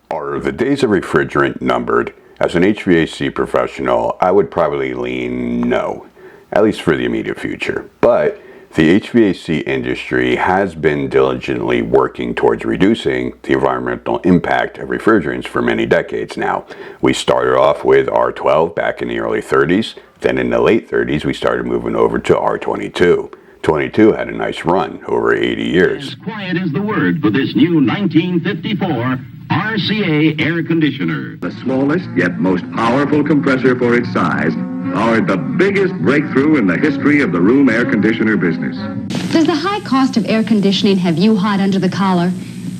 Are the days of refrigerant numbered? As an HVAC professional, I would probably lean no, at least for the immediate future. But the HVAC industry has been diligently working towards reducing the environmental impact of refrigerants for many decades now. We started off with R12 back in the early 30s. Then in the late 30s, we started moving over to R22. 22 had a nice run over 80 years. As quiet is the word for this new 1954 RCA air conditioner. The smallest yet most powerful compressor for its size powered the biggest breakthrough in the history of the room air conditioner business. Does the high cost of air conditioning have you hot under the collar?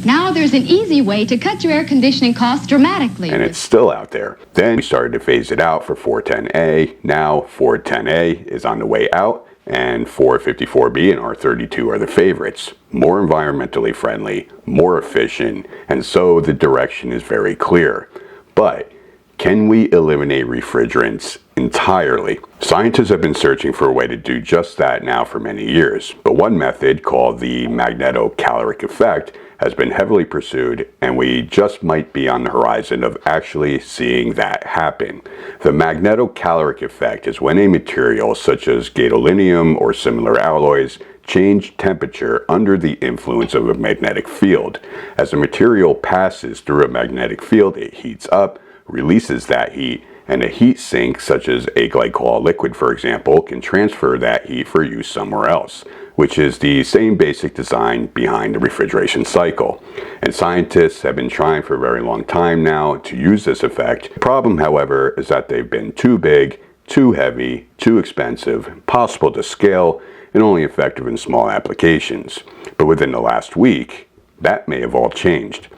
Now there's an easy way to cut your air conditioning costs dramatically. And it's still out there. Then we started to phase it out for 410A. Now 410A is on the way out, and 454B and R32 are the favorites. More environmentally friendly, more efficient, and so the direction is very clear. But can we eliminate refrigerants entirely? Scientists have been searching for a way to do just that now for many years, but one method, called the magnetocaloric effect, has been heavily pursued, and we just might be on the horizon of actually seeing that happen. The magnetocaloric effect is when a material such as gadolinium or similar alloys change temperature under the influence of a magnetic field. As the material passes through a magnetic field, it heats up, releases that heat, and a heat sink such as a glycol liquid, for example, can transfer that heat for use somewhere else, which is the same basic design behind the refrigeration cycle. And scientists have been trying for a very long time now to use this effect. The problem, however, is that they've been too big, too heavy, too expensive, impossible to scale, and only effective in small applications. But within the last week, that may have all changed.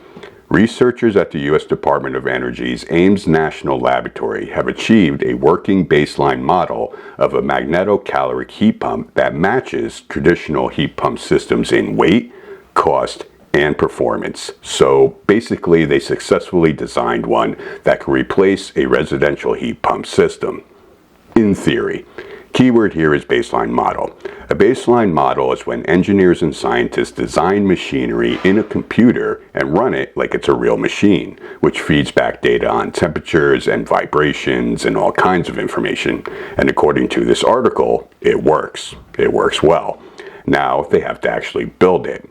Researchers at the U.S. Department of Energy's Ames National Laboratory have achieved a working baseline model of a magnetocaloric heat pump that matches traditional heat pump systems in weight, cost, and performance. So basically, they successfully designed one that can replace a residential heat pump system. In theory. Keyword here is baseline model. A baseline model is when engineers and scientists design machinery in a computer and run it like it's a real machine, which feeds back data on temperatures and vibrations and all kinds of information. And according to this article, it works. It works well. Now they have to actually build it.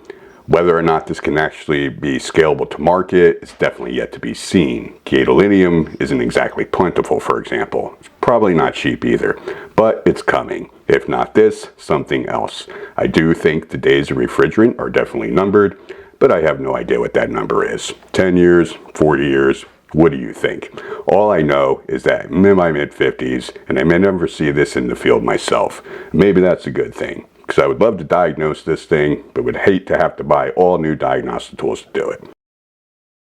Whether or not this can actually be scalable to market is definitely yet to be seen. Gadolinium isn't exactly plentiful, for example. It's probably not cheap either, but it's coming. If not this, something else. I do think the days of refrigerant are definitely numbered, but I have no idea what that number is. 10 years, 40 years, what do you think? All I know is that I'm in my mid-50s, and I may never see this in the field myself. Maybe that's a good thing, because I would love to diagnose this thing, but would hate to have to buy all new diagnostic tools to do it.